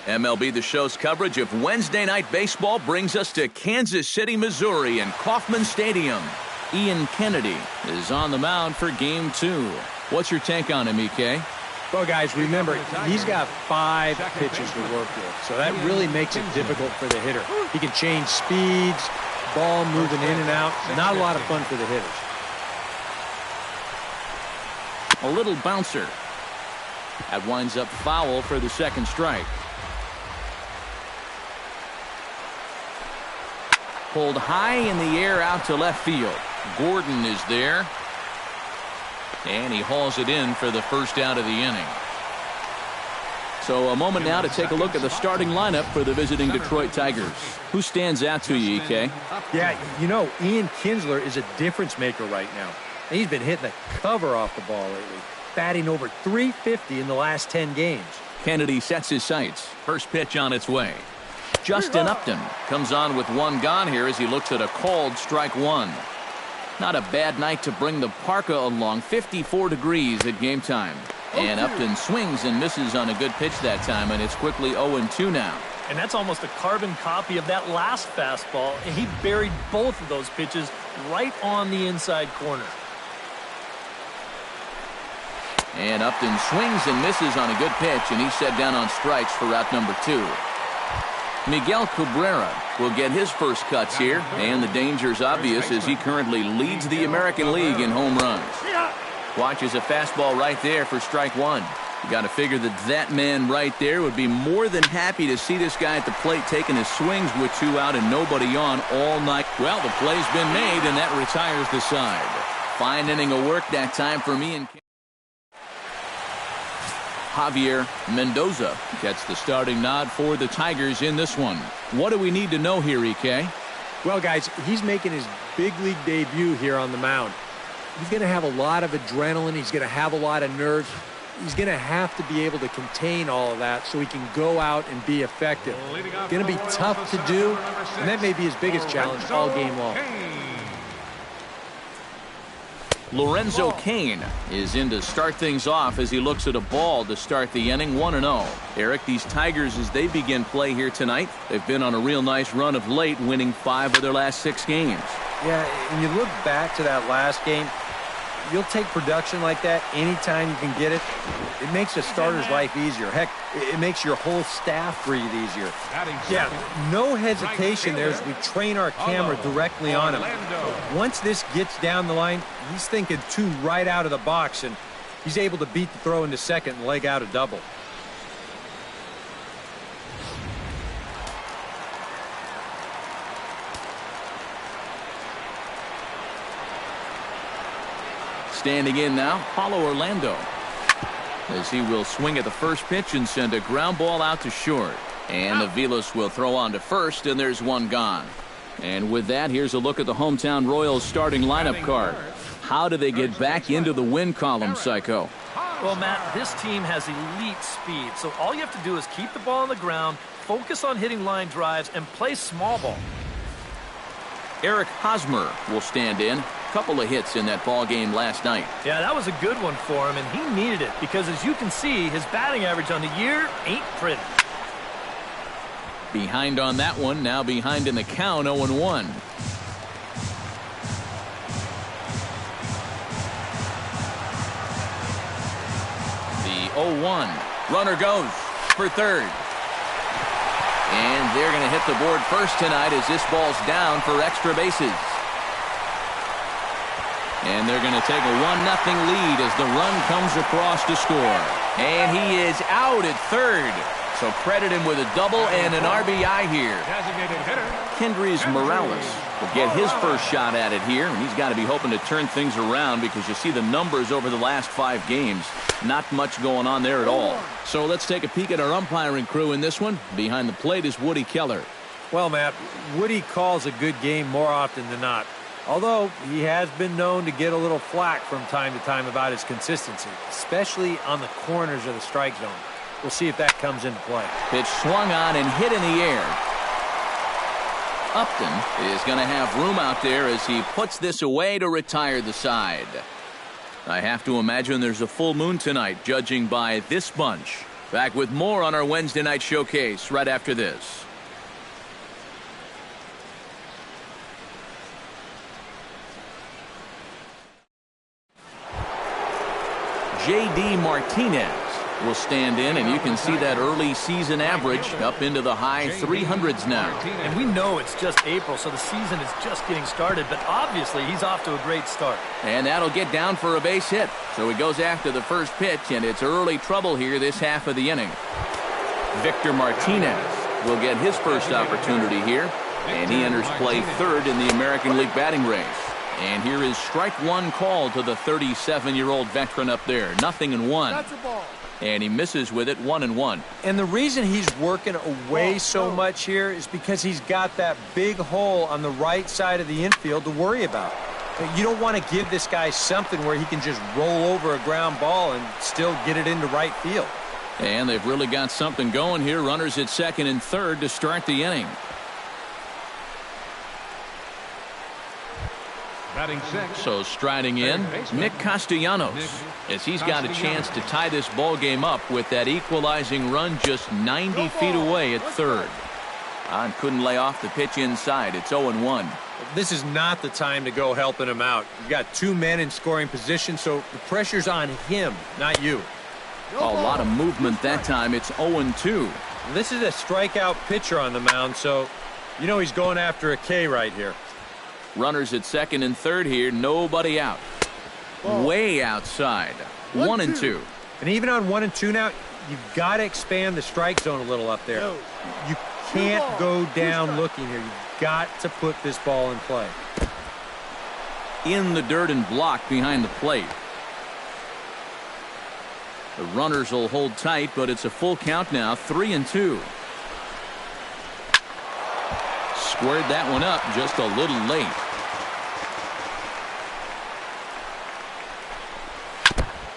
MLB The Show's coverage of Wednesday Night Baseball brings us to Kansas City, Missouri and Kauffman Stadium. Ian Kennedy is on the mound for Game 2. What's your take on him, EK? Well, guys, remember, he's got 5 pitches to work with, so that really makes it difficult for the hitter. He can change speeds, ball moving in and out. Not a lot of fun for the hitters. A little bouncer. That winds up foul for the second strike. Pulled high in the air out to left field. Gordon is there. And he hauls it in for the first out of the inning. So a moment now to take a look at the starting lineup for the visiting Detroit Tigers. Who stands out to you, EK? Yeah, you know, Ian Kinsler is a difference maker right now. He's been hitting the cover off the ball lately, batting over .350 in the last 10 games. Kennedy sets his sights. First pitch on its way. Justin Upton comes on with 1 gone here as he looks at a called strike 1. Not a bad night to bring the parka along. 54 degrees at game time. And Upton swings and misses on a good pitch that time, and it's quickly 0-2 now. And that's almost a carbon copy of that last fastball, and he buried both of those pitches right on the inside corner. And Upton swings and misses on a good pitch, and he's set down on strikes for out number 2. Miguel Cabrera will get his first cuts here, and the danger's obvious as he currently leads the American League in home runs. Watches a fastball right there for strike 1. You got to figure that man right there would be more than happy to see this guy at the plate taking his swings with 2 out and nobody on all night. Well, the play's been made, and that retires the side. Fine inning of work that time for me. Javier Mendoza gets the starting nod for the Tigers in this one. What do we need to know here, EK? Well, guys, he's making his big league debut here on the mound. He's going to have a lot of adrenaline. He's going to have a lot of nerves. He's going to have to be able to contain all of that so he can go out and be effective. It's going to be tough to do, and that may be his biggest challenge all game long. Lorenzo CAIN is in to start things off as he looks at a ball to start the inning. 1-0. Eric, these Tigers, as they begin play here tonight, they've been on a real nice run of late, winning 5 of their last 6 games. Yeah, and you look back to that last game, you'll take production like that anytime you can get it. It makes a starter's life easier. Heck, it makes your whole staff breathe easier. Yeah, no hesitation there as we train our camera directly on him. Once this gets down the line, he's thinking 2 right out of the box, and he's able to beat the throw into second and leg out a double. Standing in now, Paulo Orlando, as he will swing at the first pitch and send a ground ball out to short. And Aviles will throw on to first, and there's 1 gone. And with that, here's a look at the hometown Royals starting lineup card. How do they get back into the win column, Psycho? Well, Matt, this team has elite speed, so all you have to do is keep the ball on the ground, focus on hitting line drives, and play small ball. Eric Hosmer will stand in. Couple of hits in that ball game last night. Yeah, that was a good one for him, and he needed it because, as you can see, his batting average on the year ain't pretty. Behind on that one, now behind in the count, 0-1. The 0-1. Runner goes for third. And they're going to hit the board first tonight as this ball's down for extra bases. And they're going to take a 1-0 lead as the run comes across to score. And he is out at third. So credit him with a double and an RBI here. Kendrys Morales will get his first shot at it here. And he's got to be hoping to turn things around because you see the numbers over the last 5 games. Not much going on there at all. So let's take a peek at our umpiring crew in this one. Behind the plate is Woody Keller. Well, Matt, Woody calls a good game more often than not. Although he has been known to get a little flack from time to time about his consistency, especially on the corners of the strike zone. We'll see if that comes into play. Pitch swung on and hit in the air. Upton is going to have room out there as he puts this away to retire the side. I have to imagine there's a full moon tonight, judging by this bunch. Back with more on our Wednesday night showcase right after this. J.D. Martinez will stand in, and you can see that early season average up into the high 300s now. And we know it's just April, so the season is just getting started, but obviously he's off to a great start. And that'll get down for a base hit. So he goes after the first pitch, and it's early trouble here this half of the inning. Victor Martinez will get his first opportunity here, and he enters play third in the American League batting race. And here is strike one call to the 37-year-old veteran up there. 0-1. And he misses with it, 1-1. And the reason he's working away so much here is because he's got that big hole on the right side of the infield to worry about. You don't want to give this guy something where he can just roll over a ground ball and still get it into right field. And they've really got something going here. Runners at second and third to start the inning. So striding in, Nick Castellanos, as he's got a chance to tie this ball game up with that equalizing run just 90 feet away at third. And couldn't lay off the pitch inside. It's 0-1. This is not the time to go helping him out. You've got two men in scoring position, so the pressure's on him, not you. A lot of movement that time. It's 0-2. This is a strikeout pitcher on the mound, so you know he's going after a K right here. Runners at second and third here. Nobody out. Way outside. 1-2. And even on 1-2 now, you've got to expand the strike zone a little up there. You can't go down looking here. You've got to put this ball in play. In the dirt and blocked behind the plate. The runners will hold tight, but it's a full count now. 3-2. Squared that one up just a little late.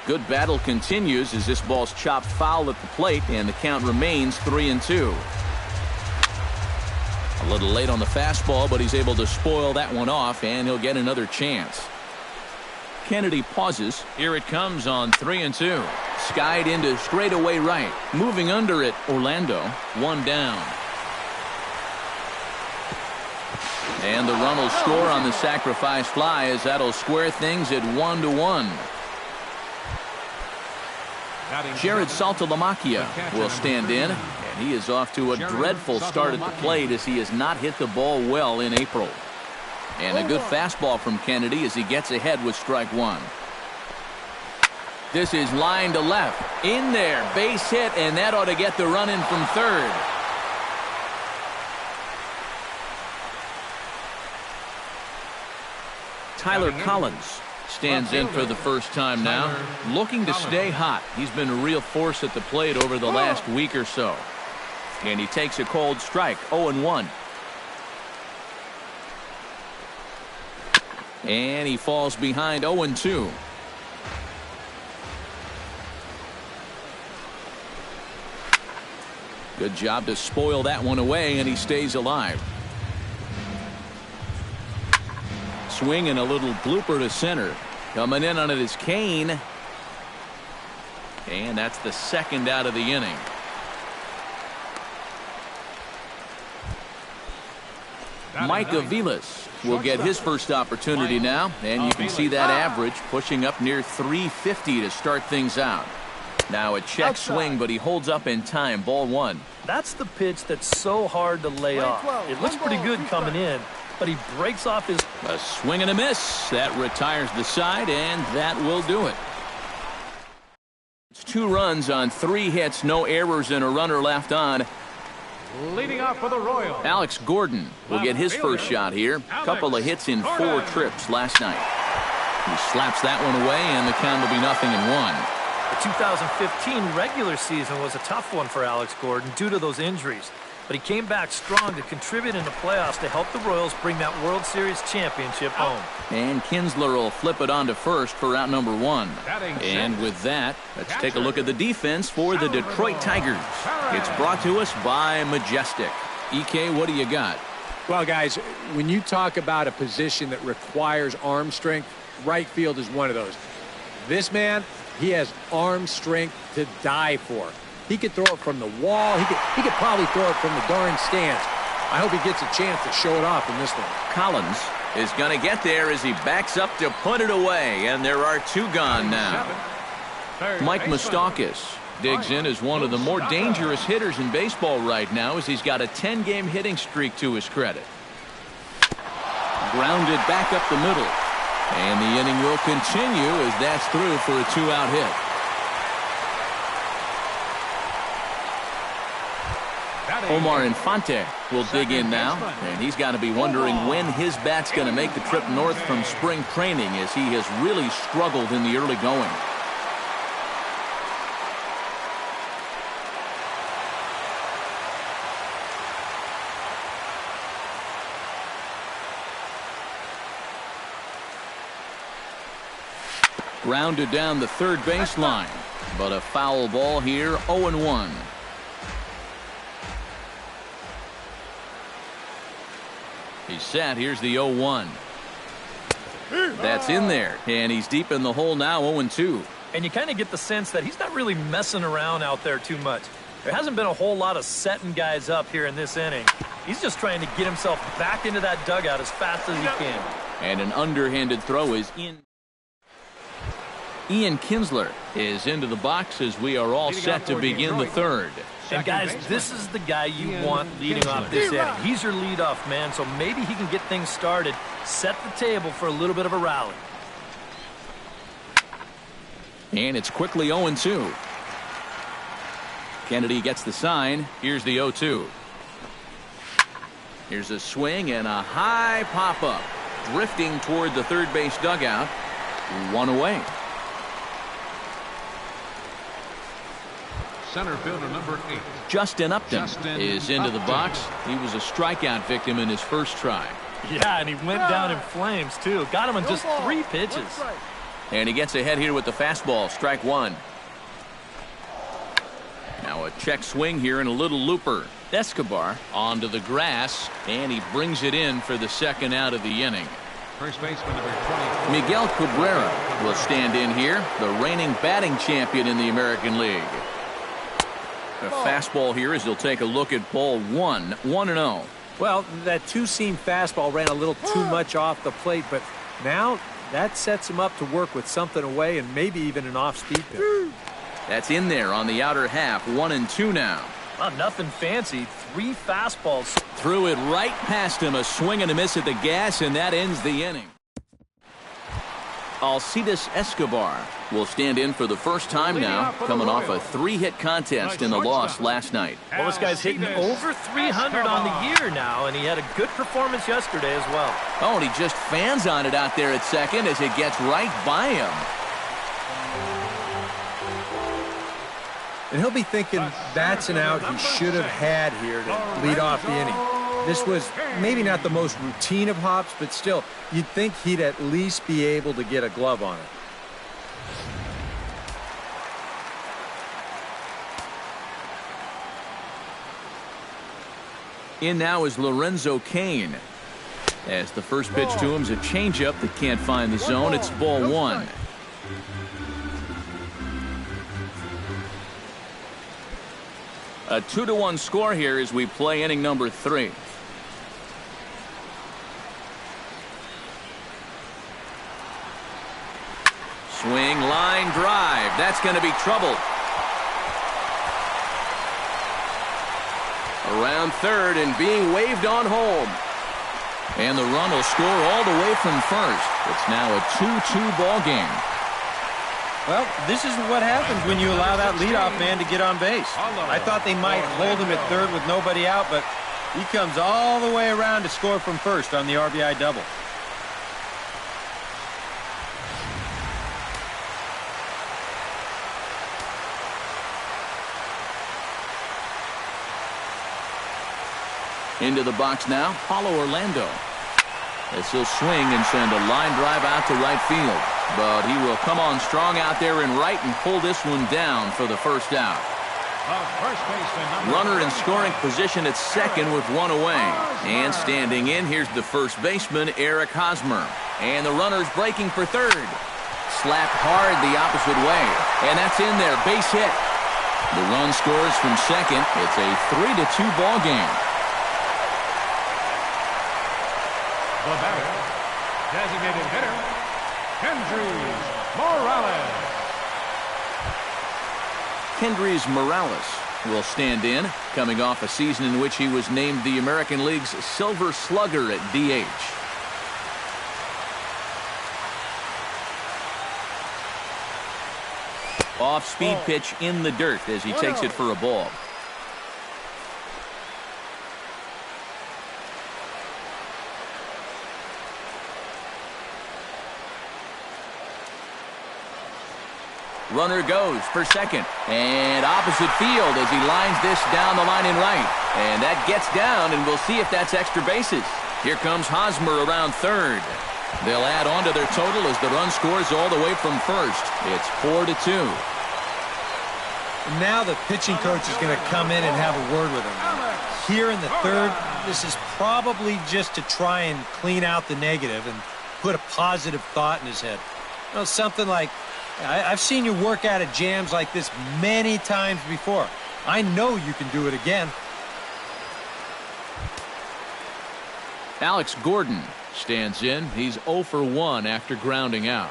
Good battle continues as this ball's chopped foul at the plate, and the count remains 3-2. A little late on the fastball, but he's able to spoil that one off, and he'll get another chance. Kennedy pauses. Here it comes on 3-2. Skied into straightaway right. Moving under it, Orlando. One down. And the run will score on the sacrifice fly, as that'll square things at 1-1. Jared Saltalamacchia will stand in, and he is off to a dreadful start at the plate as he has not hit the ball well in April. And a good fastball from Kennedy as he gets ahead with strike one. This is line to left. In there, base hit, and that ought to get the run in from third. Tyler Collins stands in for the first time now, looking to stay hot. He's been a real force at the plate over the last week or so. And he takes a cold strike, 0-1. And he falls behind 0-2. Good job to spoil that one away, and he stays alive. Swing and a little blooper to center. Coming in on it is CAIN. And that's the second out of the inning. Mike Aviles will get his first opportunity now, and you can see that average pushing up near 350 to start things out. Now a check swing, but he holds up in time. Ball one. That's the pitch that's so hard to lay off. It looks pretty good coming in, but he breaks off his... A swing and a miss. That retires the side, and that will do it. It's 2 runs on 3 hits, no errors, and a runner left on. Leading off for the Royals, Alex Gordon will get his first shot here. Couple of hits in 4 trips last night. He slaps that one away, and the count will be 0-1. The 2015 regular season was a tough one for Alex Gordon due to those injuries. But he came back strong to contribute in the playoffs to help the Royals bring that World Series championship home. And Kinsler will flip it on to first for out number 1. And with that, let's take a look at the defense for the Detroit Tigers. It's brought to us by Majestic. EK, what do you got? Well, guys, when you talk about a position that requires arm strength, right field is one of those. This man, he has arm strength to die for. He could throw it from the wall. He could probably throw it from the darn stands. I hope he gets a chance to show it off in this one. Collins is going to get there as he backs up to put it away, and there are 2 gone now. Mike MOUSTAKAS digs in as one of the more dangerous hitters in baseball right now, as he's got a 10-game hitting streak to his credit. Grounded back up the middle, and the inning will continue as that's through for a 2-out hit. Omar Infante will dig in now, and he's got to be wondering when his bat's going to make the trip north from spring training, as he has really struggled in the early going. Grounded down the third baseline, but a foul ball here, 0-1. He's set. Here's the 0-1. That's in there, and he's deep in the hole now, 0-2. And you kind of get the sense that he's not really messing around out there too much. There hasn't been a whole lot of setting guys up here in this inning. He's just trying to get himself back into that dugout as fast as he can. And an underhanded throw is in. Ian Kinsler is into the box as we are all set to begin the third. And guys, this is the guy you want leading off this inning. He's your leadoff man, so maybe he can get things started, set the table for a little bit of a rally. And it's quickly 0-2. Kennedy gets the sign. Here's the 0-2. Here's a swing and a high pop-up, drifting toward the third base dugout. 1 away. Center fielder number 8. Justin Upton is into the box. He was a strikeout victim in his first try. Yeah, and he went down in flames, too. Got him in just 3 pitches. And he gets ahead here with the fastball, strike 1. Now a check swing here and a little looper. Escobar onto the grass, and he brings it in for the second out of the inning. First baseman number 20. Miguel Cabrera will stand in here, the reigning batting champion in the American League. A fastball here as he'll take a look at ball 1, 1-0. Well, that two-seam fastball ran a little too much off the plate, but now that sets him up to work with something away and maybe even an off-speed pitch. That's in there on the outer half, 1-2 now. Well, nothing fancy. 3 fastballs. Threw it right past him, a swing and a miss at the gas, and that ends the inning. Alcides Escobar will stand in for the first time now, coming off a 3-hit contest in the loss last night. Well, this guy's hitting over 300 on the year now, and he had a good performance yesterday as well. Oh, and he just fans on it out there at second as it gets right by him. And he'll be thinking that's an out he should have had here to lead off the inning. This was maybe not the most routine of hops, but still, you'd think he'd at least be able to get a glove on it. In now is Lorenzo CAIN. As the first pitch to him is a changeup that can't find the zone. It's ball 1. A 2-1 score here as we play inning number 3. Swing, line drive. That's going to be trouble. Around third and being waved on home. And the run will score all the way from first. It's now a 2-2 ball game. Well, this is what happens when you allow that leadoff man to get on base. I thought they might hold him at third with nobody out, but he comes all the way around to score from first on the RBI double. Into the box now, Paulo Orlando. As he'll swing and send a line drive out to right field. But he will come on strong out there in right and pull this one down for the first out. Runner in scoring position at second with 1 away. And standing in, here's the first baseman, Eric Hosmer. And the runner's breaking for third. Slapped hard the opposite way. And that's in there, base hit. The run scores from second. It's a 3-2 ball game. The batter, designated hitter, Kendrys Morales. Kendrys Morales will stand in, coming off a season in which he was named the American League's Silver Slugger at DH. Off-speed pitch in the dirt as he takes it for a ball. Runner goes for second. And opposite field as he lines this down the line in right. And that gets down, and we'll see if that's extra bases. Here comes Hosmer around third. They'll add on to their total as the run scores all the way from first. It's 4-2. Now the pitching coach is going to come in and have a word with him. Here in the third, this is probably just to try and clean out the negative and put a positive thought in his head. You know, something like, I've seen you work out of jams like this many times before. I know you can do it again. Alex Gordon stands in. He's 0 for 1 after grounding out.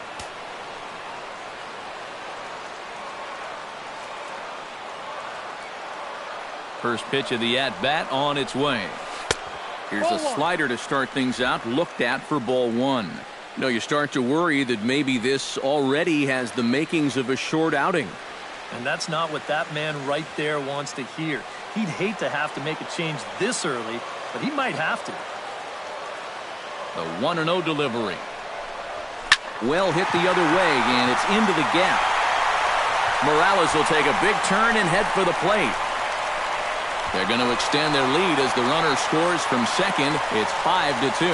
First pitch of the at-bat on its way. Here's a slider to start things out, looked at for ball one. No, you start to worry that maybe this already has the makings of a short outing. And that's not what that man right there wants to hear. He'd hate to have to make a change this early, but he might have to. The 1-0 delivery. Well hit the other way, and it's into the gap. Morales will take a big turn and head for the plate. They're going to extend their lead as the runner scores from second. It's 5-2.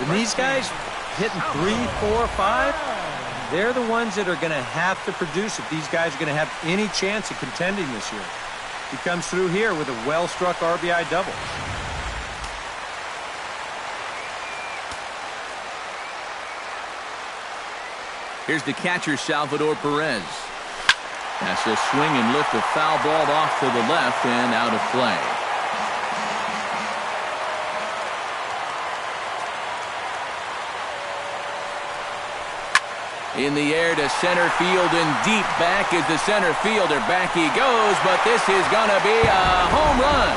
And these guys hitting 3, 4, 5, they're the ones that are going to have to produce if these guys are going to have any chance of contending this year. He comes through here with a well-struck RBI double. Here's the catcher, Salvador Perez. That's a swing and lift, a foul ball off to the left and out of play. In the air to center field and deep back is the center fielder. Back he goes, but this is going to be a home run.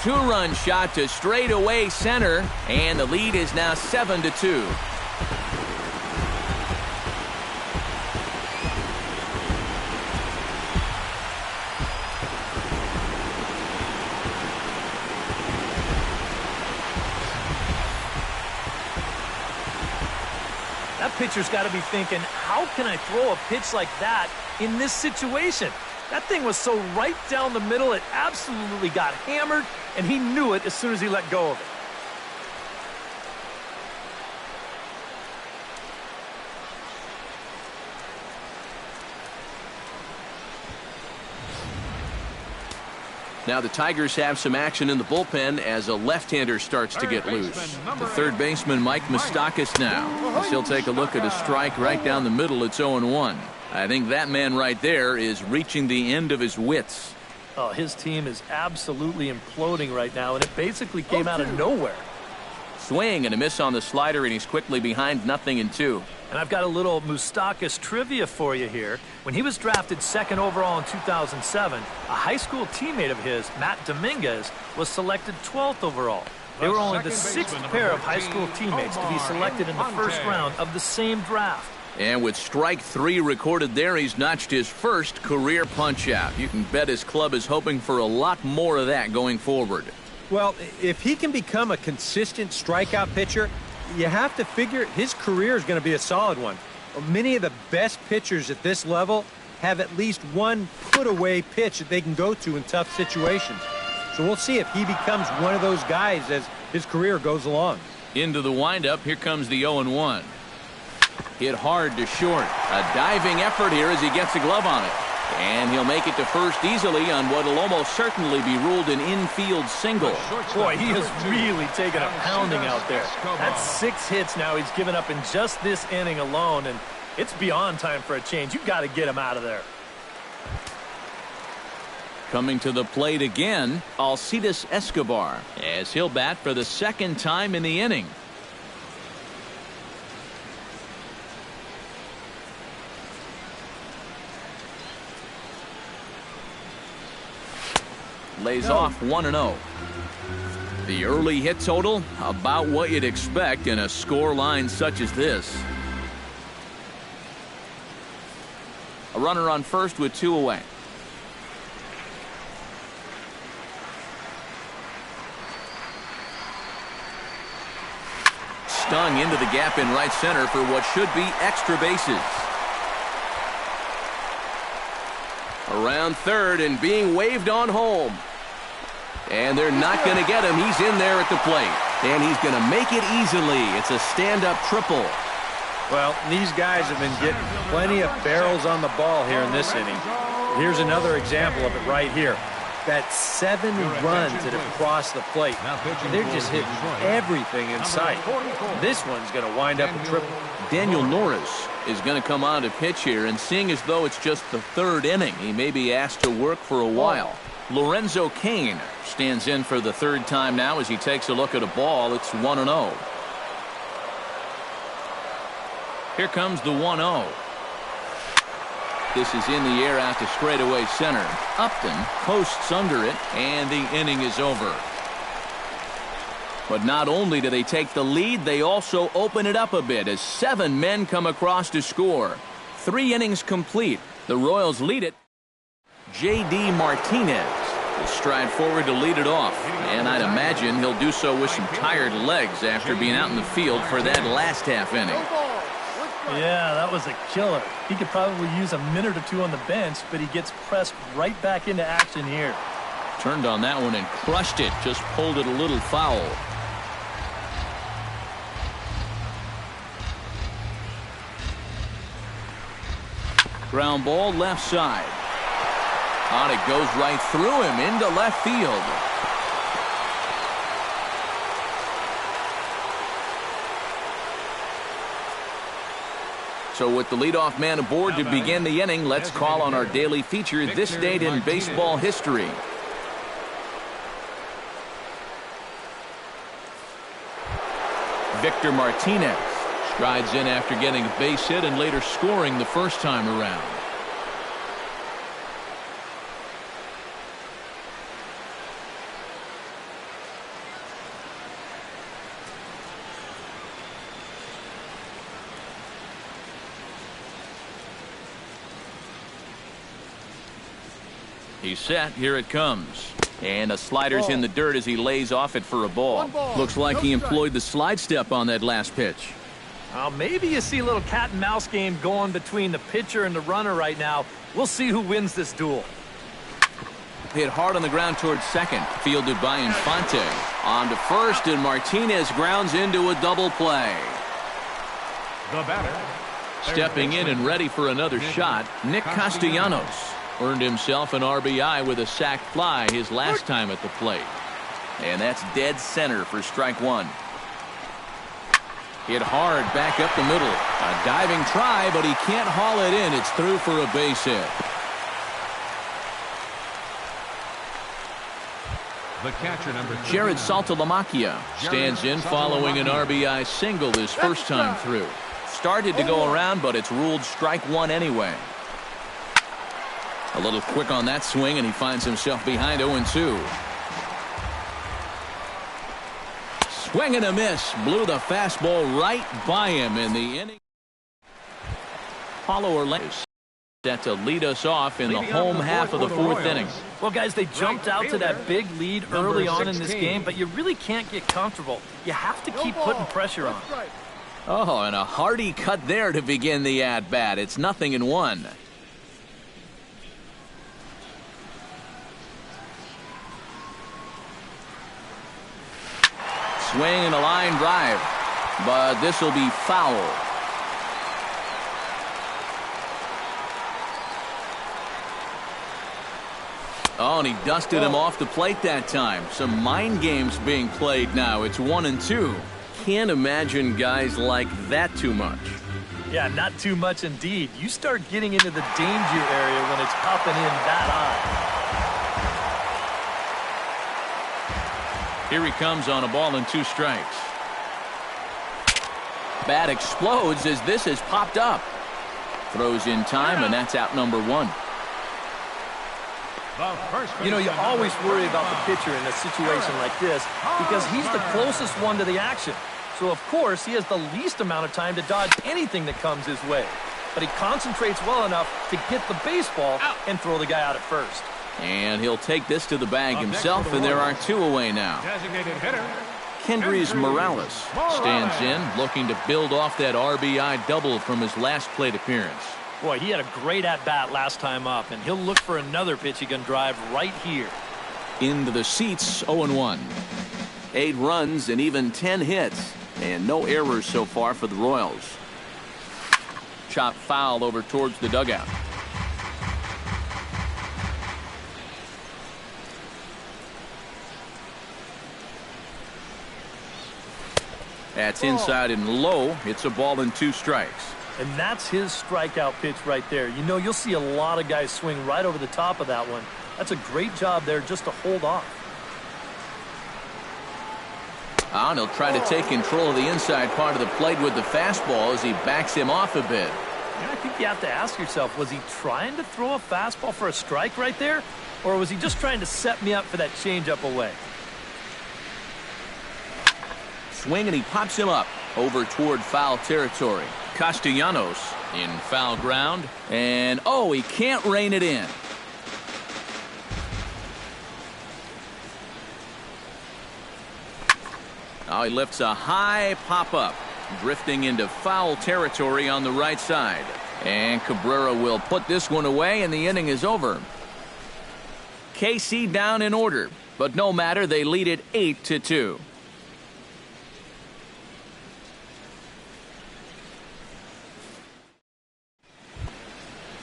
Two-run shot to straightaway center, and the lead is now 7-2. Pitcher's got to be thinking, how can I throw a pitch like that in this situation? That thing was so right down the middle, it absolutely got hammered, and he knew it as soon as he let go of it. Now the Tigers have some action in the bullpen as a left-hander starts to get loose. The third baseman, Mike MOUSTAKAS now. As he'll take a look at a strike right down the middle. It's 0-1. I think that man right there is reaching the end of his wits. Oh, his team is absolutely imploding right now, and it basically came out of nowhere. Swing and a miss on the slider, and he's quickly behind 0-2. And I've got a little MOUSTAKAS trivia for you here. When he was drafted second overall in 2007, a high school teammate of his, Matt Dominguez, was selected 12th overall. They were only the sixth pair of high school teammates to be selected in the first round of the same draft. And with strike 3 recorded there, he's notched his first career punch-out. You can bet his club is hoping for a lot more of that going forward. Well, if he can become a consistent strikeout pitcher, you have to figure his career is going to be a solid one. Many of the best pitchers at this level have at least one put-away pitch that they can go to in tough situations. So we'll see if he becomes one of those guys as his career goes along. Into the windup, here comes the 0-1. Hit hard to short. A diving effort here as he gets a glove on it. And he'll make it to first easily on what will almost certainly be ruled an infield single. Boy, he has really taken a pounding out there. That's 6 hits now he's given up in just this inning alone, and it's beyond time for a change. You've got to get him out of there. Coming to the plate again, Alcides Escobar, as he'll bat for the second time in the inning. Lays off 1-0. The early hit total, about what you'd expect in a score line such as this. A runner on first with 2 away. Stung into the gap in right center for what should be extra bases. Around third and being waved on home. And they're not going to get him. He's in there at the plate. And he's going to make it easily. It's a stand-up triple. Well, these guys have been getting plenty of barrels on the ball here in this inning. Here's another example of it right here. That's 7 runs that have crossed the plate. They're just hitting everything in sight. This one's going to wind up a triple. Daniel Norris is going to come on to pitch here, and seeing as though it's just the 3rd inning, he may be asked to work for a while. Lorenzo CAIN stands in for the 3rd time now as he takes a look at a ball. It's 1-0. Here comes the 1-0. This is in the air out to straightaway center. Upton posts under it, and the inning is over. But not only do they take the lead, they also open it up a bit as 7 men come across to score. 3 innings complete. The Royals lead it. J.D. Martinez will stride forward to lead it off. And I'd imagine he'll do so with some tired legs after being out in the field for that last half inning. Yeah, that was a killer. He could probably use a minute or 2 on the bench, but he gets pressed right back into action here. Turned on that one and crushed it. Just pulled it a little foul. Ground ball left side. On it goes right through him into left field. So with the leadoff man aboard to begin the inning, let's call on our daily feature, This Date in Baseball History. Victor Martinez strides in after getting a base hit and later scoring the first time around. He's set. Here it comes. And a slider's in the dirt as he lays off it for a ball. Looks like he employed the slide step on that last pitch. Maybe you see a little cat and mouse game going between the pitcher and the runner right now. We'll see who wins this duel. Hit hard on the ground towards second. Fielded by Infante. On to first, and Martinez grounds into a double play. The batter. Stepping in and ready for another shot, Nick Castellanos. Earned himself an RBI with a sac fly his last time at the plate. And that's dead center for strike 1. Hit hard back up the middle. A diving try, but he can't haul it in. It's through for a base hit. The catcher, number 2. Jared Saltalamacchia stands in following an RBI single his first time through. Started to go around, but it's ruled strike 1 anyway. A little quick on that swing, and he finds himself behind 0-2. Swing and a miss. Blew the fastball right by him in the inning. Paulo Orlando set to lead us off in the home half of the 4th inning. Well, guys, they jumped out to that big lead early on in this game, but you really can't get comfortable. You have to keep putting pressure on. Oh, and a hearty cut there to begin the at-bat. It's 0-1. Swing and a line drive, but this will be foul. Oh, and he dusted him off the plate that time. Some mind games being played now. It's 1-2. Can't imagine guys like that too much. Yeah, not too much indeed. You start getting into the danger area when it's up and in that high. Here he comes on a ball and 2 strikes. Bat explodes as this has popped up. Throws in time, and that's out number 1. You know, you always worry about the pitcher in a situation like this because he's the closest one to the action. So, of course, he has the least amount of time to dodge anything that comes his way. But he concentrates well enough to get the baseball and throw the guy out at first. And he'll take this to the bag himself, and there are 2 away now. Kendrys Morales stands in, looking to build off that RBI double from his last plate appearance. Boy, he had a great at-bat last time up, and he'll look for another pitch he can drive right here. Into the seats, 0-1. 8 runs and even 10 hits, and no errors so far for the Royals. Chop foul over towards the dugout. That's inside and low. It's a ball and 2 strikes. And that's his strikeout pitch right there. You know, you'll see a lot of guys swing right over the top of that one. That's a great job there just to hold off. And he'll try to take control of the inside part of the plate with the fastball as he backs him off a bit. And I think you have to ask yourself, was he trying to throw a fastball for a strike right there? Or was he just trying to set me up for that changeup away? Swing, and he pops him up over toward foul territory. Castellanos in foul ground. And, oh, he can't rein it in. Now he lifts a high pop-up, drifting into foul territory on the right side. And Cabrera will put this one away, and the inning is over. KC down in order, but no matter, they lead it 8-2.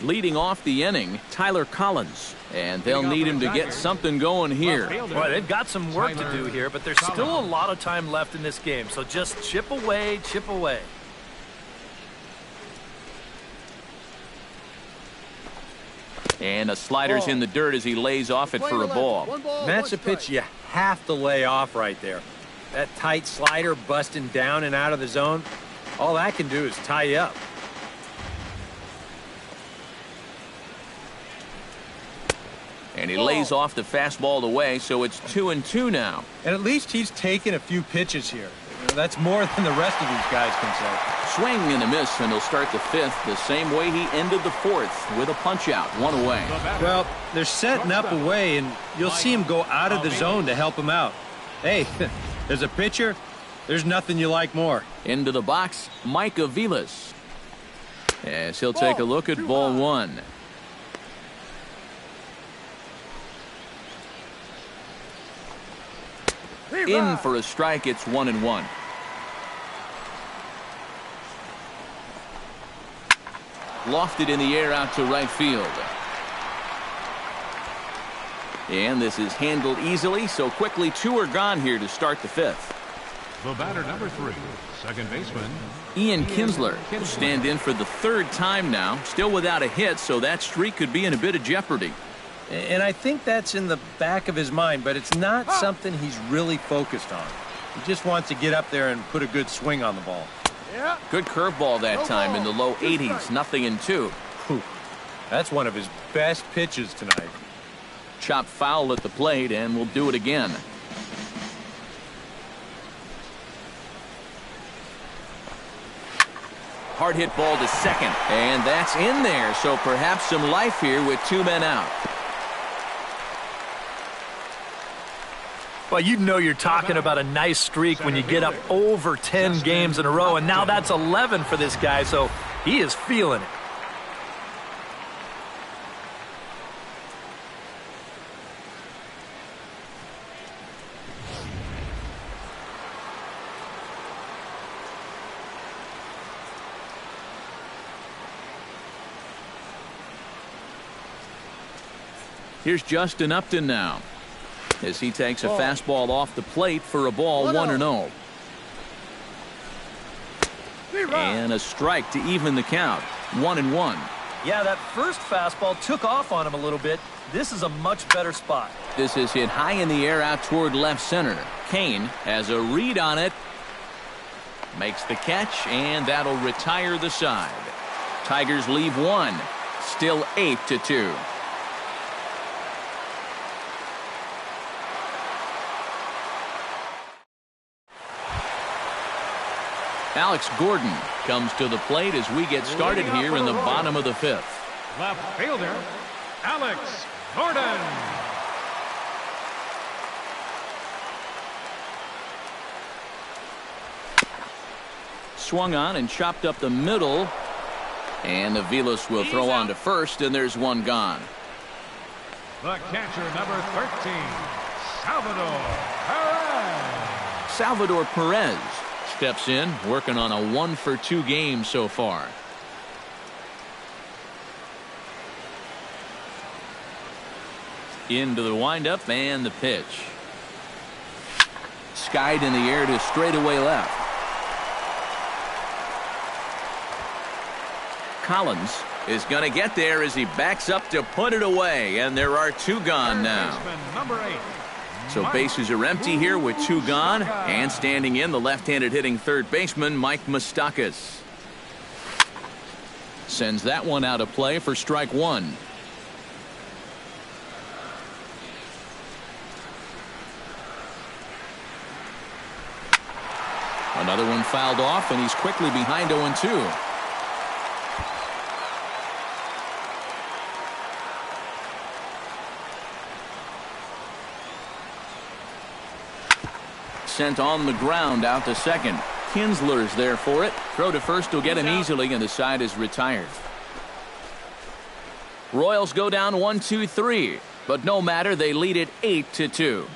Leading off the inning, Tyler Collins. And they'll need him to get something going here. Well, they've got some work to do here, but there's still a lot of time left in this game. So just chip away, chip away. And a slider's in the dirt as he lays off it for a ball. That's a pitch you have to lay off right there. That tight slider busting down and out of the zone, all that can do is tie you up. And he lays off the fastball away, so it's 2-2 now. And at least he's taken a few pitches here. That's more than the rest of these guys can say. Swing and a miss, and he'll start the 5th the same way he ended the 4th with a punch-out, 1 away. Well, they're setting up away, and you'll see him go out of the zone to help him out. Hey, there's a pitcher. There's nothing you like more. Into the box, Mike Aviles. As he'll take a look at ball 1. In for a strike, it's 1-1. Lofted in the air out to right field. And this is handled easily, so quickly 2 are gone here to start the 5th. The batter number 3, second baseman Ian Kinsler will stand in for the 3rd time now, still without a hit, so that streak could be in a bit of jeopardy. And I think that's in the back of his mind, but it's not something he's really focused on. He just wants to get up there and put a good swing on the ball. Good curveball that time in the low 80s, 0-2. Whew. That's one of his best pitches tonight. Chop foul at the plate, and we'll do it again. Hard hit ball to second, and that's in there, so perhaps some life here with 2 men out. Well, you know you're talking about a nice streak when you get up over 10 games in a row, and now that's 11 for this guy, so he is feeling it. Here's Justin Upton now, as he takes a fastball off the plate for a ball 1-0. And a strike to even the count, 1-1. Yeah, that first fastball took off on him a little bit. This is a much better spot. This is hit high in the air out toward left center. CAIN has a read on it. Makes the catch, and that'll retire the side. Tigers leave one. Still 8-2. Alex Gordon comes to the plate as we get started here in the bottom of the fifth. Left fielder, Alex Gordon. Swung on and chopped up the middle. And Aviles will throw on to first, and there's one gone. The catcher, number 13, Salvador Perez. Salvador Perez steps in, working on a 1-for-2 game so far. Into the windup and the pitch. Skied in the air to straightaway left. Collins is going to get there as he backs up to put it away, and there are two gone now. Number 8. So bases are empty here with two gone, and standing in the left-handed hitting third baseman Mike MOUSTAKAS. Sends that one out of play for strike one. Another one fouled off, and he's quickly behind 0-2. Sent on the ground out to second. Kinsler's there for it. Throw to first will get him easily, and the side is retired. Royals go down 1-2-3, but no matter, they lead it 8-2.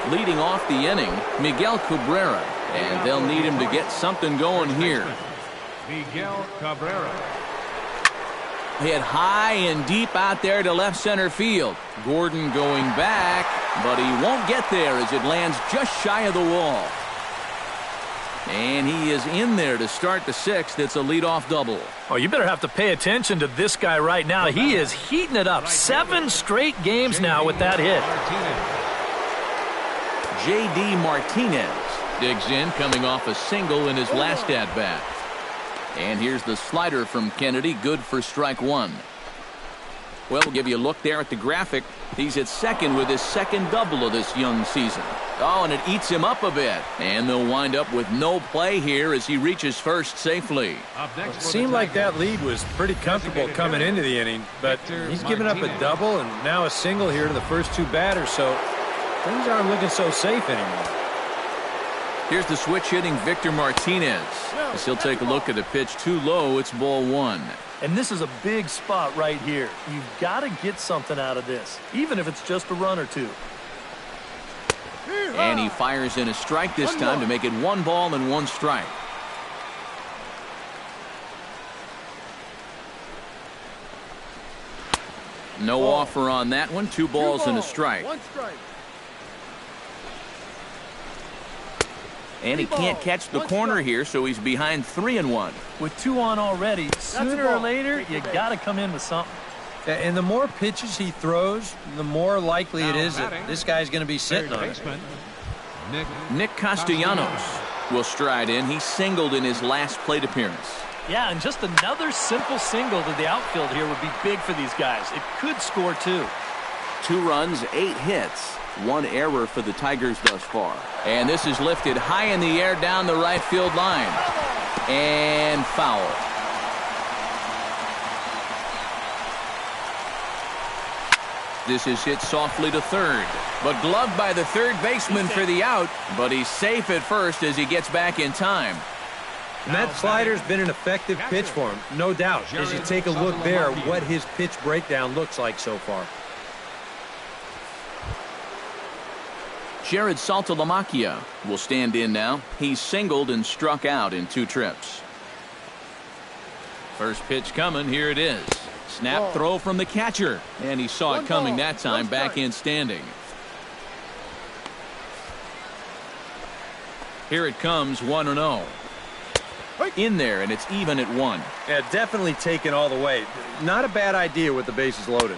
Leading off the inning, Miguel Cabrera, and they'll need him to get something going here. Miguel Cabrera. Hit high and deep out there to left center field. Gordon going back, but he won't get there as it lands just shy of the wall. And he is in there to start the sixth. It's a leadoff double. Oh, you better have to pay attention to this guy right now. He is heating it up. 7 straight games now with that hit. J.D. Martinez digs in, coming off a single in his last at-bat. And here's the slider from Kennedy, good for strike one. Well, we'll give you a look there at the graphic. He's at second with his second double of this young season. Oh, and it eats him up a bit. And they'll wind up with no play here as he reaches first safely. It seemed like that lead was pretty comfortable coming into the inning, but he's given up a double and now a single here to the first two batters, so things aren't looking so safe anymore. Here's the switch hitting Victor Martinez. As he'll take a look at the pitch too low, it's ball one. And this is a big spot right here. You've got to get something out of this, even if it's just a run or two. And he fires in a strike this time to make it 1 ball and 1 strike. No offer on that one. 2 balls and a strike. 1 strike. And he can't catch the corner here, so he's behind 3-1. With 2 on already, sooner or later, you got to come in with something. And the more pitches he throws, the more likely it is that this guy's going to be sitting on it. Nick Castellanos will stride in. He singled in his last plate appearance. Yeah, and just another simple single to the outfield here would be big for these guys. It could score 2. 2 runs, 8 hits. 1 error for the Tigers thus far. And this is lifted high in the air down the right field line. And foul. This is hit softly to third. But gloved by the third baseman for the out. But he's safe at first as he gets back in time. And that slider's been an effective pitch for him, no doubt. As you take a look there, what his pitch breakdown looks like so far. Jared Saltalamacchia will stand in now. He's singled and struck out in 2 trips. First pitch coming. Here it is. Snap throw from the catcher. And he saw it coming that time. Back in standing. Here it comes, 1-0. In there, and it's even at 1. Yeah, definitely taken all the way. Not a bad idea with the bases loaded.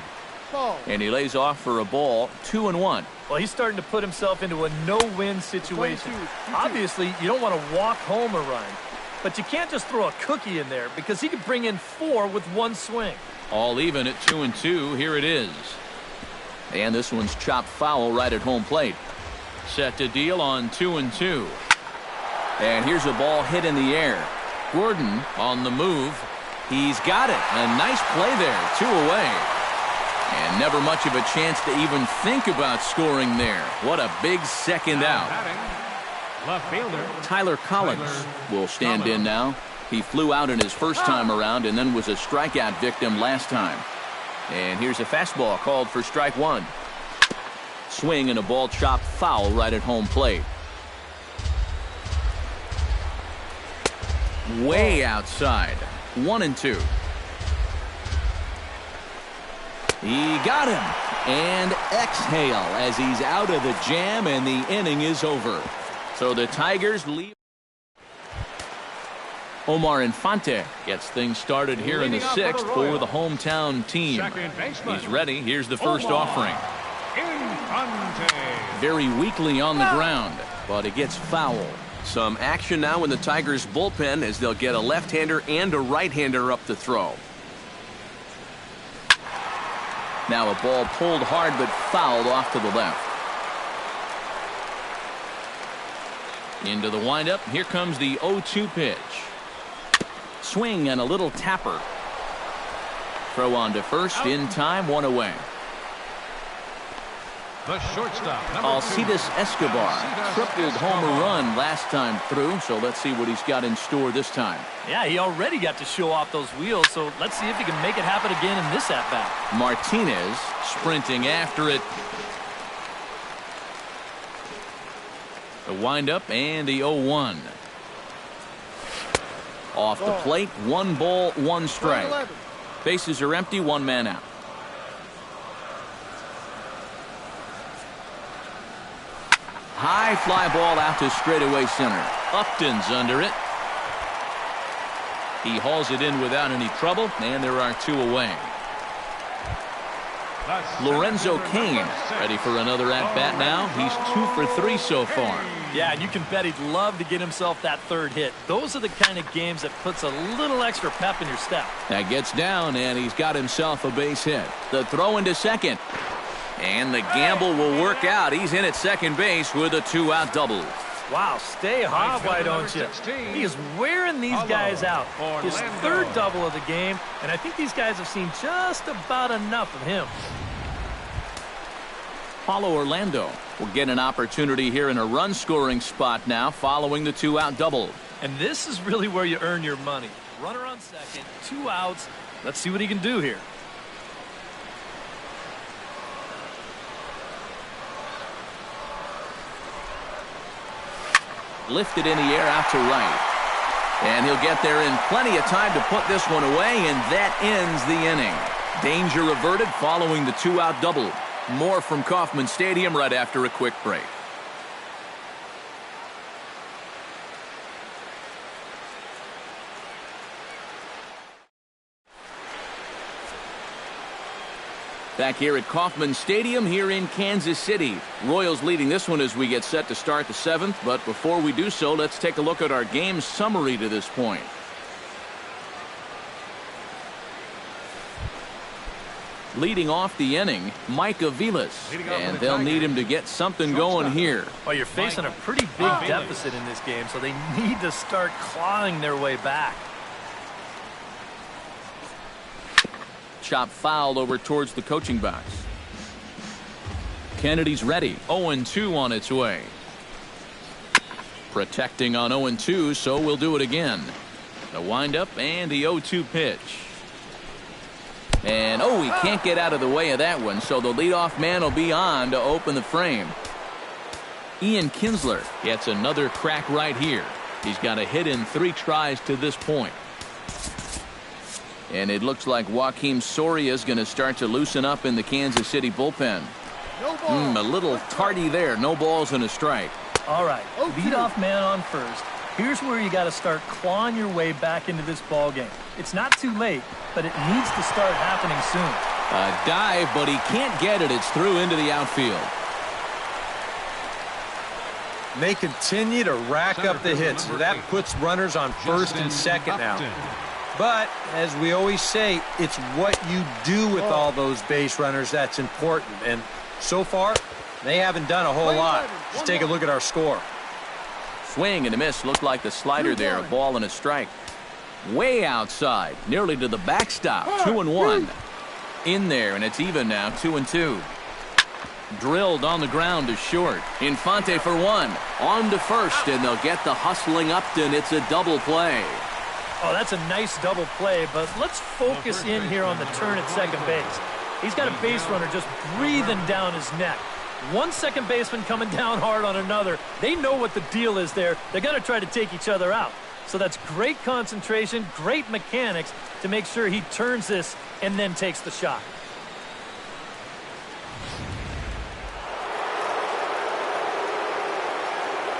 And he lays off for a ball, 2-1. Well, he's starting to put himself into a no-win situation. Obviously, you don't want to walk home a run, but you can't just throw a cookie in there because he could bring in 4 with one swing. All even at 2-2. Here it is. And this one's chopped foul right at home plate. Set to deal on 2-2. And here's a ball hit in the air. Gordon on the move. He's got it. A nice play there. 2 away. And never much of a chance to even think about scoring there. What a big second out. Left fielder Tyler Collins will stand in now. He flew out in his first time around and then was a strikeout victim last time. And here's a fastball called for strike 1. Swing and a ball chopped foul right at home plate. Way outside. 1-2. He got him. And exhale as he's out of the jam and the inning is over. So the Tigers leave. Omar Infante gets things started here in the 6th for the hometown team. He's ready. Here's the first offering. Very weakly on the ground, but it gets foul. Some action now in the Tigers bullpen as they'll get a left-hander and a right-hander up to throw. Now a ball pulled hard but fouled off to the left. Into the windup. Here comes the 0-2 pitch. Swing and a little tapper. Throw on to first in time, 1 away. The shortstop, Alcides Escobar tripled homer run last time through, so let's see what he's got in store this time. Yeah, he already got to show off those wheels, so let's see if he can make it happen again in this at-bat. Martinez sprinting after it. The windup and the 0-1. Off the plate, 1 ball, 1 strike. Bases are empty, 1 man out. High fly ball out to straightaway center. Upton's under it. He hauls it in without any trouble, and there are 2 away. Lorenzo CAIN ready for another at-bat now. He's 2 for 3 so far. Yeah, and you can bet he'd love to get himself that 3rd hit. Those are the kind of games that puts a little extra pep in your step. That gets down, and he's got himself a base hit. The throw into second. And the gamble will work out. He's in at second base with a 2-out double. Wow, stay hot, why don't you? He is wearing these guys out. His 3rd double of the game, and I think these guys have seen just about enough of him. Paulo Orlando will get an opportunity here in a run-scoring spot now following the 2-out double. And this is really where you earn your money. Runner on second, 2 outs. Let's see what he can do here. Lifted in the air out to right. And he'll get there in plenty of time to put this one away, and that ends the inning. Danger averted following the 2-out double. More from Kauffman Stadium right after a quick break. Back here at Kauffman Stadium here in Kansas City. Royals leading this one as we get set to start the 7th. But before we do so, let's take a look at our game summary to this point. Leading off the inning, Mike Aviles. And they'll need him to get something going here. Well, you're facing a pretty big deficit in this game, so they need to start clawing their way back. Chop fouled over towards the coaching box. Kennedy's ready. 0-2 on its way. Protecting on 0-2, so we'll do it again. The windup and the 0-2 pitch. And, he can't get out of the way of that one, so the leadoff man will be on to open the frame. Ian Kinsler gets another crack right here. He's got a hit in 3 tries to this point. And it looks like Joakim Soria is going to start to loosen up in the Kansas City bullpen. A little tardy there. No balls and a strike. All right, leadoff man on first. Here's where you got to start clawing your way back into this ball game. It's not too late, but it needs to start happening soon. A dive, but he can't get it. It's through into the outfield. They continue to rack up the hits. That puts runners on first and second now. But, as we always say, it's what you do with all those base runners that's important. And so far, they haven't done a whole lot. Just take a look at our score. Swing and a miss. Looked like the slider there. A ball and a strike. Way outside. Nearly to the backstop. 2-1. In there, and it's even now. 2-2. Drilled on the ground to short. Infante for one. On to first, and they'll get the hustling Upton. It's a double play. Oh, that's a nice double play, but let's focus in here on the turn at second base. He's got a base runner just breathing down his neck. One second baseman coming down hard on another. They know what the deal is there. They're going to try to take each other out. So that's great concentration, great mechanics to make sure he turns this and then takes the shot.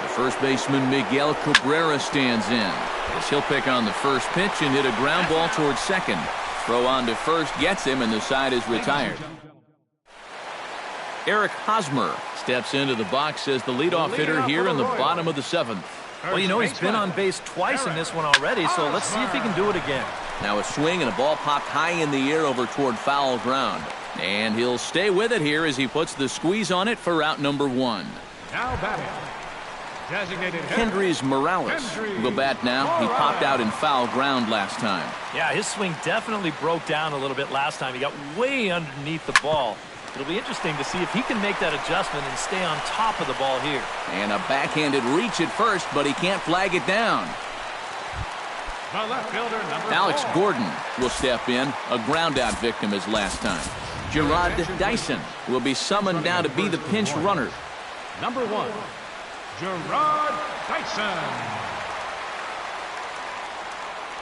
First baseman Miguel Cabrera stands in. As he'll pick on the first pitch and hit a ground ball towards second. Throw on to first gets him, and the side is retired. Eric Hosmer steps into the box as the leadoff hitter here in the bottom of the seventh. Well, you know, he's been on base twice in this one already, so let's see if he can do it again. Now a swing and a ball popped high in the air over toward foul ground. And he'll stay with it here as he puts the squeeze on it for out number one. Now batting. Kendrys Morales will bat now. He popped out in foul ground last time. Yeah, his swing definitely broke down a little bit last time. He got way underneath the ball. It'll be interesting to see if he can make that adjustment and stay on top of the ball here. And a backhanded reach at first, but he can't flag it down. The left fielder, Alex 4. Gordon will step in, a ground-out victim as last time. Gerard Dyson will be summoned now to be the pinch runner. Number 1, Gerard Dyson.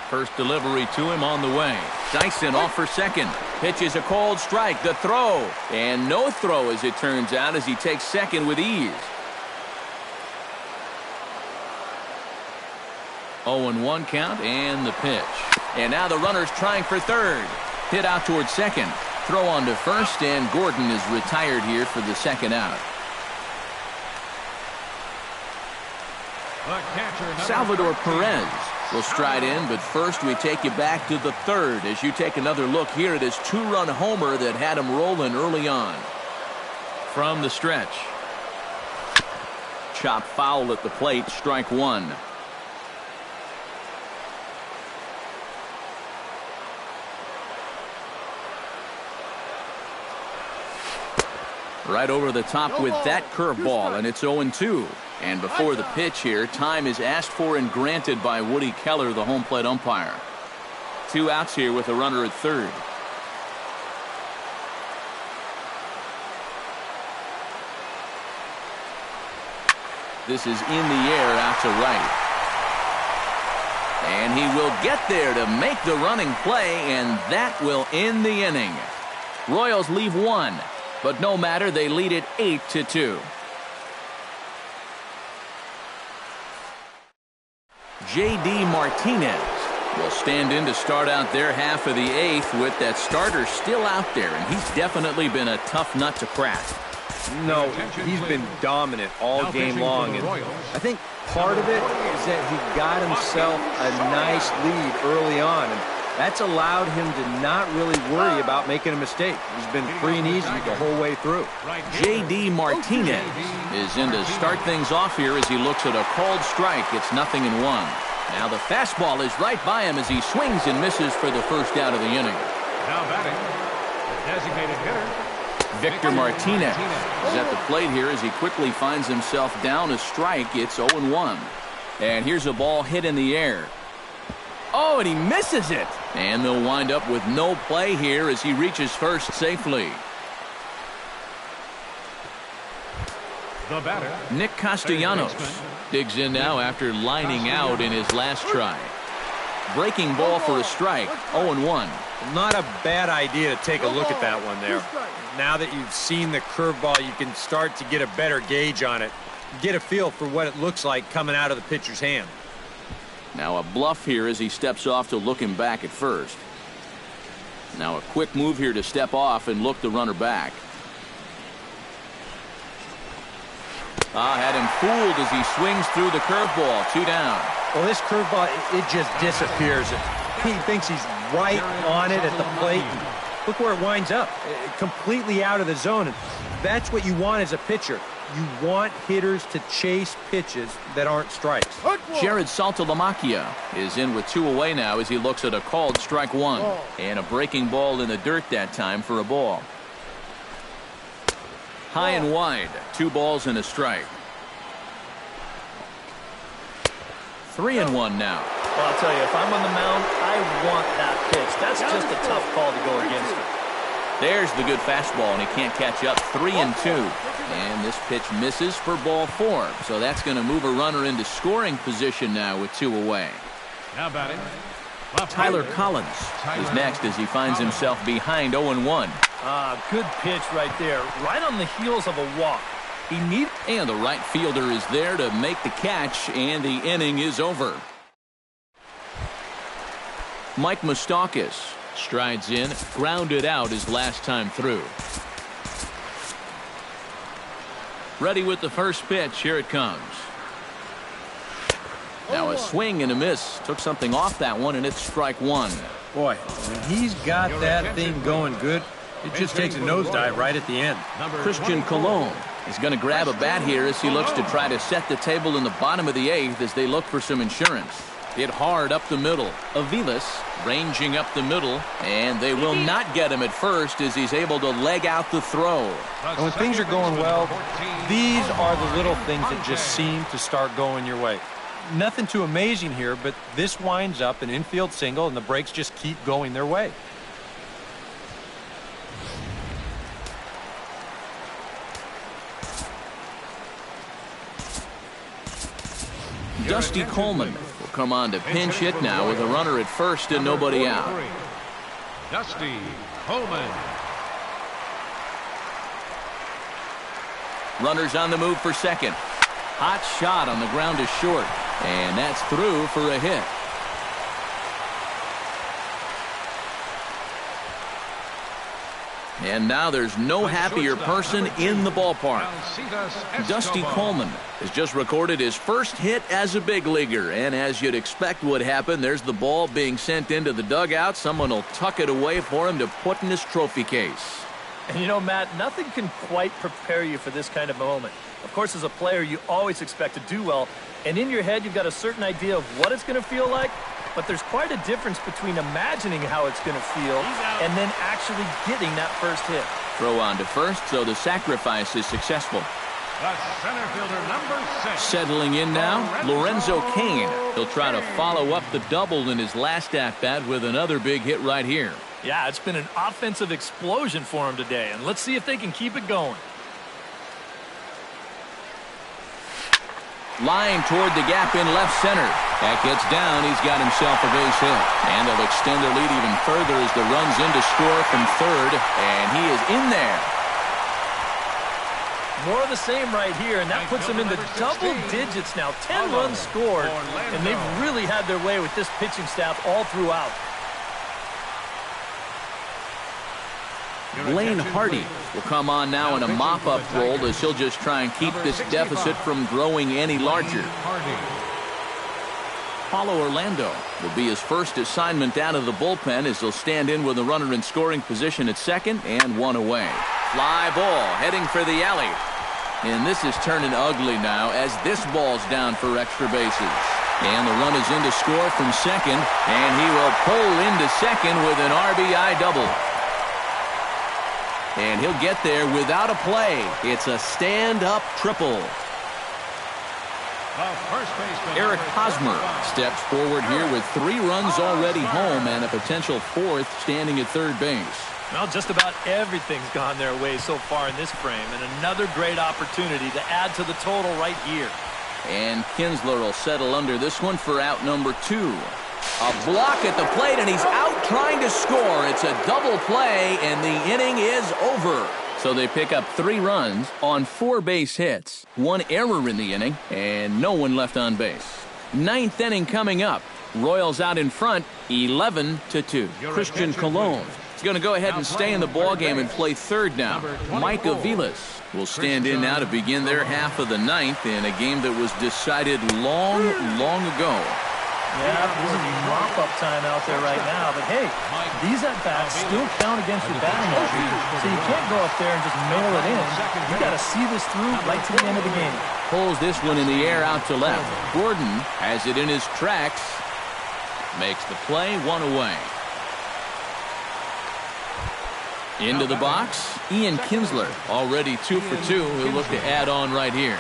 First delivery to him on the way. Dyson off for second. Pitches a cold strike. The throw. And no throw, as it turns out, as he takes second with ease. 0-1 count and the pitch. And now the runner's trying for third. Hit out towards second. Throw on to first, and Gordon is retired here for the second out. Salvador Perez will stride in, but first we take you back to the third as you take another look here at his two-run homer that had him rolling early on. From the stretch. Chop foul at the plate, strike one. Right over the top with that curveball, and it's 0-2. And before the pitch here, time is asked for and granted by Woody Keller, the home plate umpire. 2 outs here with a runner at third. This is in the air out to right. And he will get there to make the running play, and that will end the inning. Royals leave one, but no matter, they lead it 8-2. J.D. Martinez will stand in to start out their half of the 8th with that starter still out there, and he's definitely been a tough nut to crack. No, he's been dominant all game long, and I think part of it is that he got himself a nice lead early on, and that's allowed him to not really worry about making a mistake. He's been free and easy the whole way through. J.D. Martinez is in to start things off here as he looks at a called strike. It's 0-1. Now the fastball is right by him as he swings and misses for the first out of the inning. Now batting, the designated hitter, Victor Martinez is at the plate here as he quickly finds himself down a strike. It's 0-1. And here's a ball hit in the air. Oh, and he misses it. And they'll wind up with no play here as he reaches first safely. the batter, Nick Castellanos digs in now after lining out in his last try. Breaking ball for a strike. 0-1. Not a bad idea to take a look at that one there. Now that you've seen the curveball, you can start to get a better gauge on it. Get a feel for what it looks like coming out of the pitcher's hand. Now a bluff here as he steps off to look him back at first. Now a quick move here to step off and look the runner back. Had him fooled as he swings through the curveball. 2 down. Well, this curveball, it just disappears. He thinks he's right on it at the plate. Look where it winds up. Completely out of the zone. And that's what you want as a pitcher. You want hitters to chase pitches that aren't strikes. Jared Saltalamacchia is in with 2 away now as he looks at a called strike 1. And a breaking ball in the dirt that time for a ball. High and wide. 2 balls and a strike. 3-1 now. Well, I'll tell you, if I'm on the mound, I want that pitch. That's just a tough call to go against it. There's the good fastball, and he can't catch up. 3-2. And this pitch misses for ball 4. So that's going to move a runner into scoring position now with 2 away. Now batting. Tyler Collins is next as he finds himself behind 0-1. Good pitch right there. Right on the heels of a walk. And the right fielder is there to make the catch, and the inning is over. Mike Moustakas strides in, grounded out his last time through. Ready with the first pitch. Here it comes. Now a swing and a miss. Took something off that one, and it's strike 1. Boy, when he's got that thing going good, it just takes a nosedive right at the end. Christian Colon is going to grab a bat here as he looks to try to set the table in the bottom of the 8th as they look for some insurance. Hit hard up the middle. Aviles ranging up the middle, and they will not get him at first as he's able to leg out the throw. And when things are going well, these are the little things that just seem to start going your way. Nothing too amazing here, but this winds up an infield single, and the breaks just keep going their way. Dusty Coleman will come on to pinch hit now with a runner at first and nobody out. Dusty Coleman. Runners on the move for second. Hot shot on the ground is short, and that's through for a hit. And now there's no happier person in the ballpark. Dusty Coleman has just recorded his first hit as a big leaguer, and as you'd expect would happen, there's the ball being sent into the dugout. Someone will tuck it away for him to put in his trophy case. And you know, Matt, nothing can quite prepare you for this kind of moment. Of course, as a player, you always expect to do well, and in your head, you've got a certain idea of what it's going to feel like, but there's quite a difference between imagining how it's going to feel and then actually getting that first hit. Throw on to first, so the sacrifice is successful. The center fielder, number 6. Settling in now, Lorenzo CAIN. He'll try to follow up the double in his last at-bat with another big hit right here. Yeah, it's been an offensive explosion for him today, and let's see if they can keep it going. Line toward the gap in left center. That gets down. He's got himself a base hit. And they'll extend their lead even further as the run's in to score from third. And he is in there. More of the same right here, and that puts them into double digits now. 10 runs scored, and they've really had their way with this pitching staff all throughout. Blaine Hardy will come on now in a mop-up role as he'll just try and keep this deficit from growing any larger. Paulo Orlando will be his first assignment out of the bullpen as he'll stand in with a runner in scoring position at second and 1 away. Fly ball heading for the alley. And this is turning ugly now as this ball's down for extra bases. And the run is in to score from second, and he will pull into second with an RBI double. And he'll get there without a play. It's a stand-up triple. Eric Hosmer steps forward here with 3 runs already home and a potential 4th standing at third base. Well, just about everything's gone their way so far in this frame, and another great opportunity to add to the total right here. And Kinsler will settle under this one for out number 2. A block at the plate, and he's out trying to score. It's a double play, and the inning is over. So they pick up 3 runs on 4 base hits, 1 error in the inning, and no one left on base. 9th inning coming up. Royals out in front, 11-2. Christian Colon is going to go ahead and stay in the ballgame and play third now. Mike Aviles will stand in now to begin their half of the 9th in a game that was decided long ago. Yeah, this is mop-up time out there right now. But, hey, these at-bats still count against your batting average. So you can't go up there and just mail it in. You got to see this through right to the end of the game. Pulls this one in the air out to left. Gordon has it in his tracks. Makes the play, 1 away. Into the box, Ian Kinsler, already 2 for 2. He'll look to add on right here.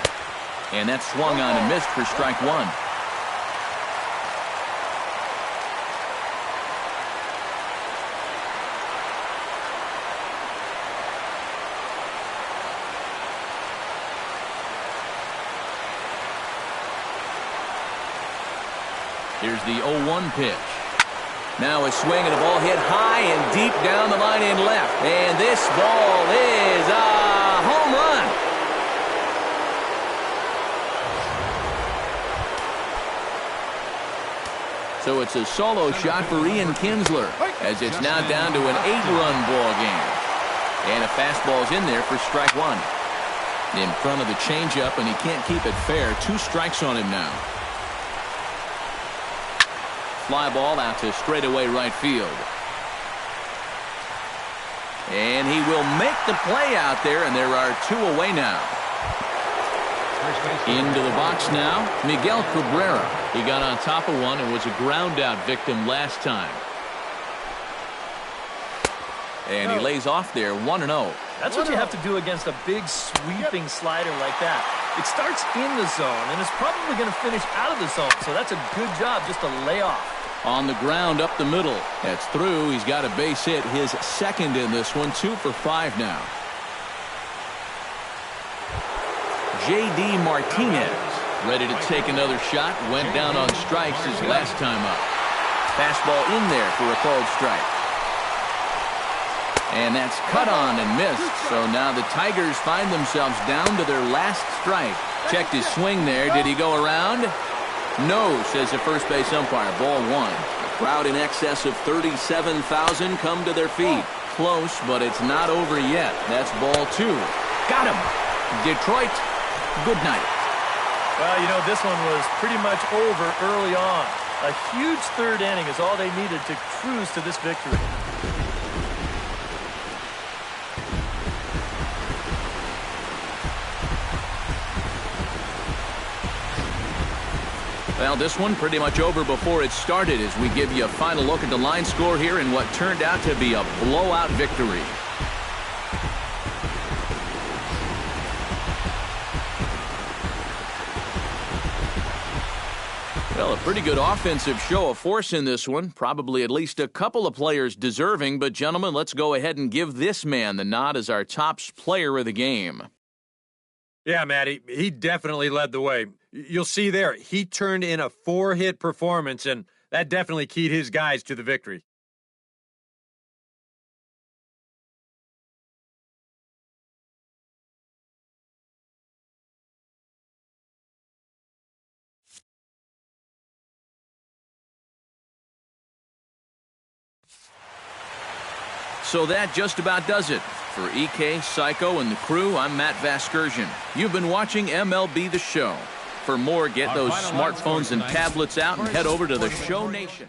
And that's swung on and missed for strike 1. Here's the 0-1 pitch. Now a swing and a ball hit high and deep down the line in left. And this ball is a home run. So it's a solo shot for Ian Kinsler as it's now down to an 8-run ball game. And a fastball's in there for strike 1. In front of the changeup, and he can't keep it fair. 2 strikes on him now. Fly ball out to straightaway right field. And he will make the play out there, and there are 2 away now. Into the box now, Miguel Cabrera. He got on top of one and was a ground out victim last time. And he lays off there, 1-0. That's what you have to do against a big sweeping slider like that. It starts in the zone, and it's probably going to finish out of the zone. So that's a good job just to lay off. On the ground up the middle. That's through. He's got a base hit, his second in this one. 2 for 5 now. J.D. Martinez ready to take another shot. Went down on strikes his last time up. Fastball in there for a called strike. And that's cut on and missed. So now the Tigers find themselves down to their last strike. Checked his swing there. Did he go around? No, says the first base umpire. Ball 1. A crowd in excess of 37,000 come to their feet. Close, but it's not over yet. That's ball 2. Got him. Detroit, good night. Well, you know, this one was pretty much over early on. A huge third inning is all they needed to cruise to this victory. Well, this one pretty much over before it started as we give you a final look at the line score here in what turned out to be a blowout victory. Well, a pretty good offensive show of force in this one. Probably at least a couple of players deserving. But, gentlemen, let's go ahead and give this man the nod as our top player of the game. Yeah, Matty, he definitely led the way. You'll see there, he turned in a 4-hit performance, and that definitely keyed his guys to the victory. So that just about does it. For EK, Psycho, and the crew, I'm Matt Vasgersian. You've been watching MLB The Show. For more, get those smartphones and tablets out and head over to the Show Nation.